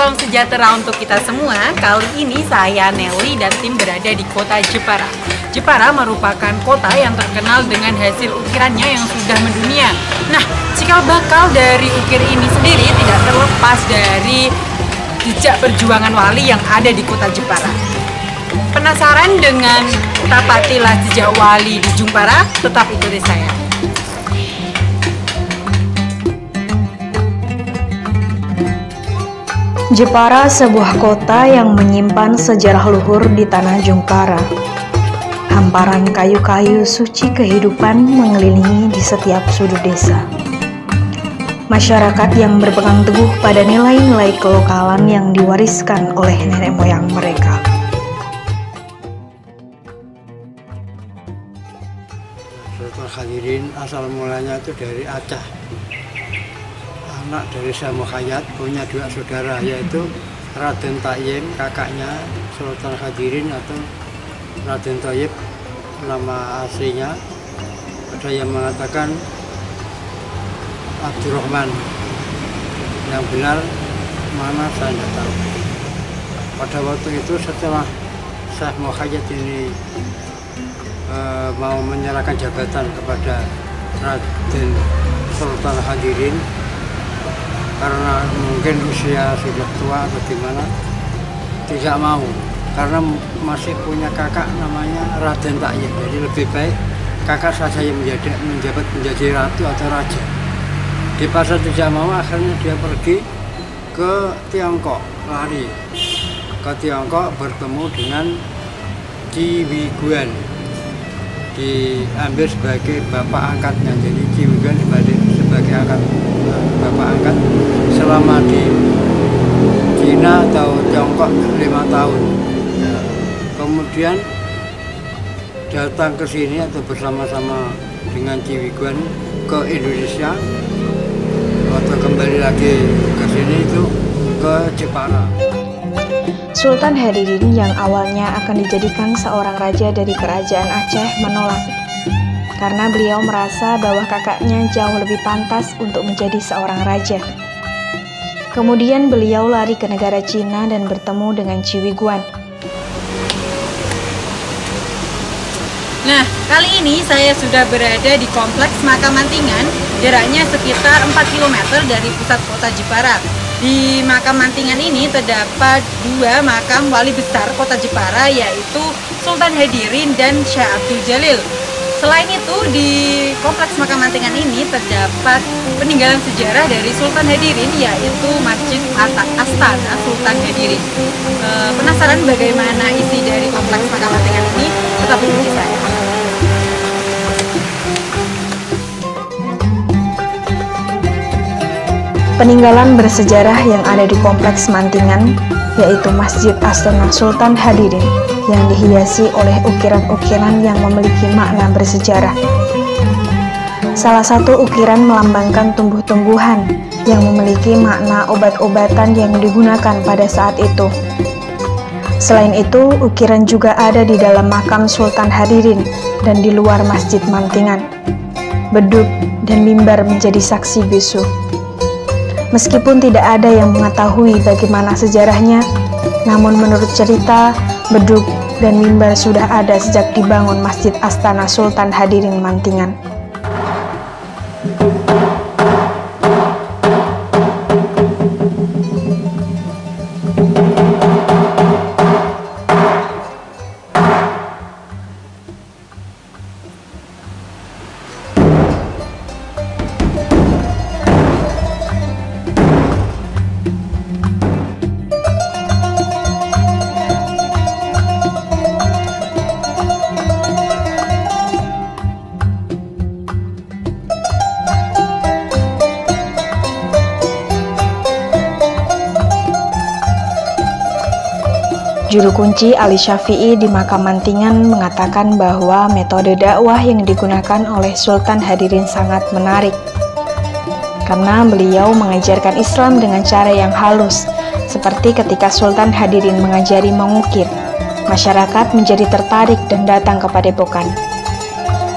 Salam sejahtera untuk kita semua. Kali ini saya, Nelly, dan tim berada di kota Jepara. Jepara merupakan kota yang terkenal dengan hasil ukirannya yang sudah mendunia. Nah, cikal bakal dari ukir ini sendiri tidak terlepas dari jejak perjuangan wali yang ada di kota Jepara. Penasaran dengan tapatilah jejak wali di Jepara? Tetap ikuti saya. Jepara, sebuah kota yang menyimpan sejarah luhur di tanah Jepara. Hamparan kayu-kayu suci kehidupan mengelilingi di setiap sudut desa. Masyarakat yang berpegang teguh pada nilai-nilai kelokalan yang diwariskan oleh nenek moyang mereka. Sultan Hadirin asal mulanya itu dari Aceh. Anak dari Syekh Muhayyad punya dua saudara, yaitu Raden Tayyib, kakaknya Sultan Hadirin atau Raden Thayyib nama aslinya. Ada yang mengatakan Abdurrahman, yang benar mana saya tidak tahu. Pada waktu itu setelah Syekh Muhayyad ini mau menyerahkan jabatan kepada Raden Sultan Hadirin, karena mungkin usia sudah tua atau gimana, tidak mau, karena masih punya kakak namanya Raden Tayyib. Jadi lebih baik kakak saja yang menjabat menjadi ratu atau raja. Di pasar tidak mau, akhirnya dia pergi ke Tiongkok, lari ke Tiongkok, bertemu dengan Ji Wiguan, diambil sebagai bapak angkatnya. Jadi Ji Wiguan sebagai bapak angkat selama di Cina atau Tiongkok 5 tahun. Kemudian datang ke sini atau bersama-sama dengan Ji Wiguan ke Indonesia, atau kembali lagi ke sini itu ke Jepara. Sultan Hadirin yang awalnya akan dijadikan seorang raja dari kerajaan Aceh menolak, karena beliau merasa bahwa kakaknya jauh lebih pantas untuk menjadi seorang raja. Kemudian beliau lari ke negara Cina dan bertemu dengan Ji Wiguan. Nah, kali ini saya sudah berada di kompleks Makam Mantingan, jaraknya sekitar 4 km dari pusat kota Jepara. Di Makam Mantingan ini terdapat dua makam wali besar kota Jepara, yaitu Sultan Hadirin dan Syekh Abdul Jalil. Selain itu, di kompleks Makam Mantingan ini terdapat peninggalan sejarah dari Sultan Hadirin, yaitu Masjid Astana Sultan Hadirin. Penasaran bagaimana isi dari kompleks Makam Mantingan ini? Tetap ikuti saya. Peninggalan bersejarah yang ada di kompleks Mantingan, yaitu Masjid Astana Sultan Hadirin, yang dihiasi oleh ukiran-ukiran yang memiliki makna bersejarah. Salah satu ukiran melambangkan tumbuh-tumbuhan yang memiliki makna obat-obatan yang digunakan pada saat itu. Selain itu, ukiran juga ada di dalam makam Sultan Hadirin dan di luar Masjid Mantingan. Beduk dan mimbar menjadi saksi bisu. Meskipun tidak ada yang mengetahui bagaimana sejarahnya, namun menurut cerita, beduk dan mimbar sudah ada sejak dibangun Masjid Astana Sultan Hadirin Mantingan. Juru kunci Ali Syafi'i di Makam Mantingan mengatakan bahwa metode dakwah yang digunakan oleh Sultan Hadirin sangat menarik, karena beliau mengajarkan Islam dengan cara yang halus, seperti ketika Sultan Hadirin mengajari mengukir, masyarakat menjadi tertarik dan datang ke padepokan.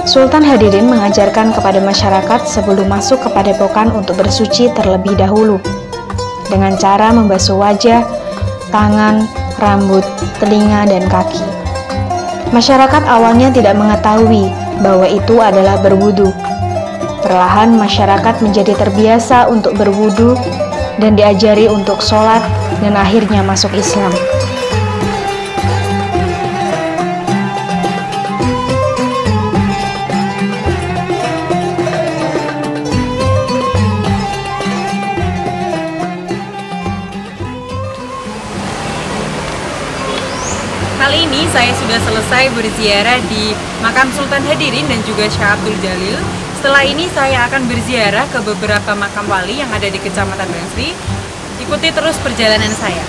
Sultan Hadirin mengajarkan kepada masyarakat sebelum masuk ke padepokan untuk bersuci terlebih dahulu. dengan cara membasuh wajah, tangan, rambut, telinga, dan kaki. Masyarakat awalnya tidak mengetahui bahwa itu adalah berwudu. Perlahan masyarakat menjadi terbiasa untuk berwudu dan diajari untuk sholat dan akhirnya masuk Islam. Kali ini saya sudah selesai berziarah di makam Sultan Hadirin dan juga Syekh Abdul Jalil. Setelah ini saya akan berziarah ke beberapa makam wali yang ada di Kecamatan Bangsri. Ikuti terus perjalanan saya.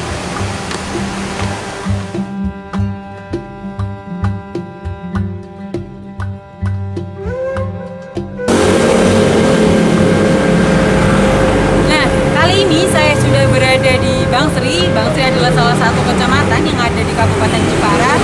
Nah, kali ini saya sudah berada di Bangsri. Bangsri adalah salah satu kecamatan yang ada di Kabupaten Jepara.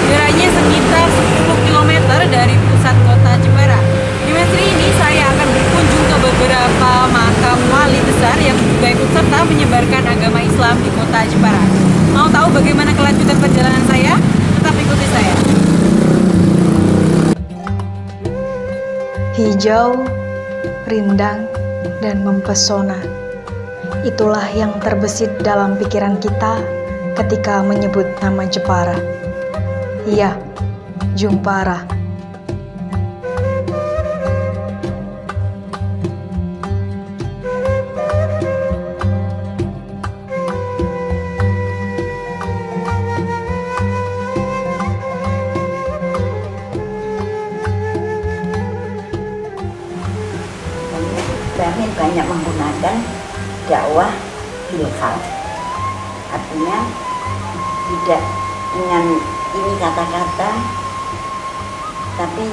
Jaraknya sekitar 10 km dari pusat kota Jepara. Di Bangsri ini saya akan berkunjung ke beberapa makam wali besar yang juga ikut serta menyebarkan agama Islam di kota Jepara. Mau tahu bagaimana kelanjutan perjalanan saya? Tetap ikuti saya. Hijau, rindang, dan mempesona. Itulah yang terbesit dalam pikiran kita ketika menyebut nama Jepara. Iya, Jumpara. Kami banyak menggunakan dakwah hilkhal, artinya tidak dengan ini kata-kata, tapi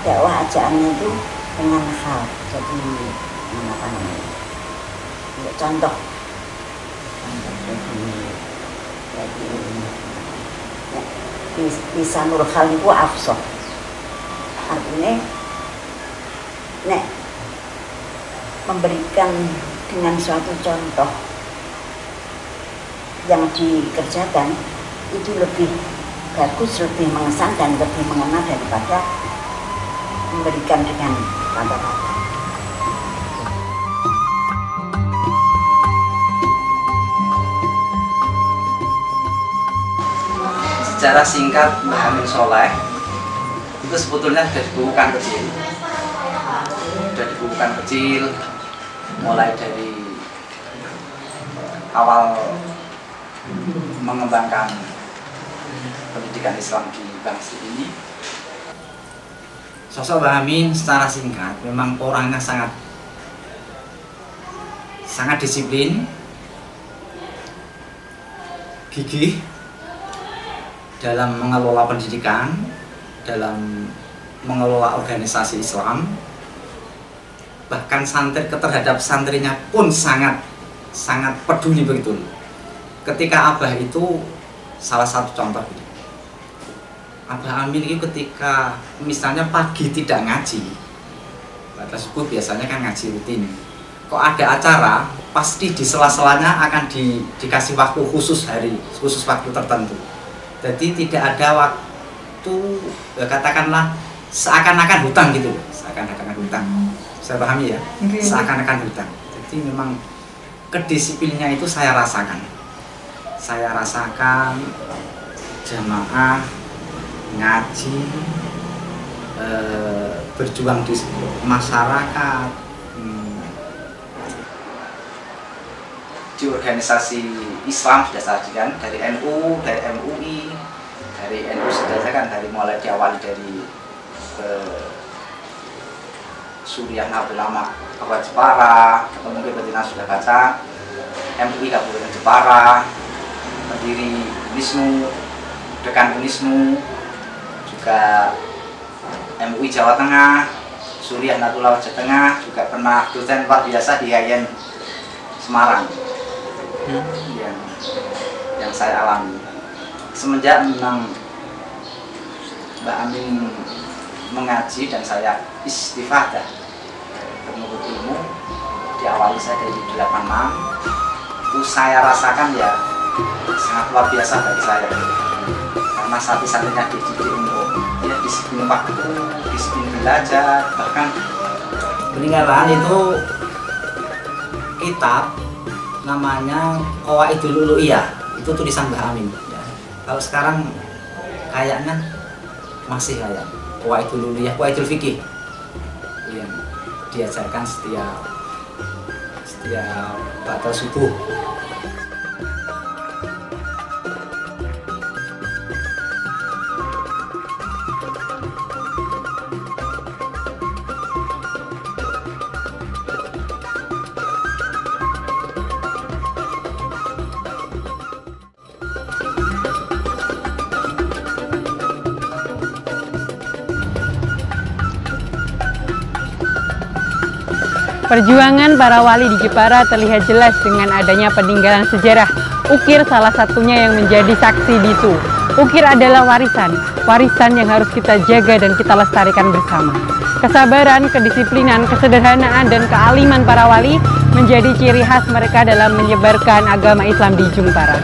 dakwah ajaannya itu dengan hal. Jadi apa namanya? Contoh bisa nurhal itu afsoh, artinya nek memberikan dengan suatu contoh yang dikerjakan itu lebih bagus, lebih mengesankan, lebih mengena daripada memberikan dengan kata-kata. Secara singkat, Mbah Amin Soleh itu sebetulnya sudah dibukukan kecil, mulai dari awal mengembangkan pendidikan Islam di Bangsri ini. Sosok Mbah Amin secara singkat memang orangnya sangat disiplin, gigih dalam mengelola pendidikan, dalam mengelola organisasi Islam. Bahkan terhadap santrinya pun sangat peduli begitu. Ketika Abah itu salah satu contoh. Abah Amin itu ketika misalnya pagi tidak ngaji, tersebut biasanya kan ngaji rutin. Kok ada acara, pasti di sela-selanya akan dikasih waktu khusus waktu tertentu. Jadi tidak ada waktu, katakanlah seakan-akan hutang gitu, seakan-akan hutang. Saya pahami ya, seakan-akan hutang. Jadi memang kedisiplinnya itu saya rasakan jamaah ngaji, berjuang di masyarakat, di organisasi Islam sudah sajikan dari NU, dari MUI, dari NU sudah sajikan mulai diawali dari Suriah Nahdlatul Ulama Kabupaten Jepara, atau mungkin Betina sudah baca, MUI Kabupaten Jepara, pendiri Unisnu, dekan Unisnu, juga MUI Jawa Tengah, Suriah Nahdlatul Ulama Jawa Tengah, juga pernah dosen luar biasa di HIN Semarang. Yang saya alami semenjak memang Mbak Amin mengaji dan saya istifadah menuntut ilmu. Diawali saya dari 86 itu saya rasakan ya sangat luar biasa bagi saya, karena santri-santrinya dididik untuk ya disiplin waktu, disiplin belajar. Bahkan peninggalan itu kitab namanya Qawaidul Uluhiyah, itu tulisan Mbah Amin ya. Kalau sekarang kayaknya masih kayak Qawaidul Uluhiyah, Qawaidul Fikih yang diajarkan setiap batal subuh. Perjuangan para wali di Jepara terlihat jelas dengan adanya peninggalan sejarah. Ukir salah satunya yang menjadi saksi bisu. Ukir adalah warisan yang harus kita jaga dan kita lestarikan bersama. Kesabaran, kedisiplinan, kesederhanaan, dan kealiman para wali menjadi ciri khas mereka dalam menyebarkan agama Islam di Jepara.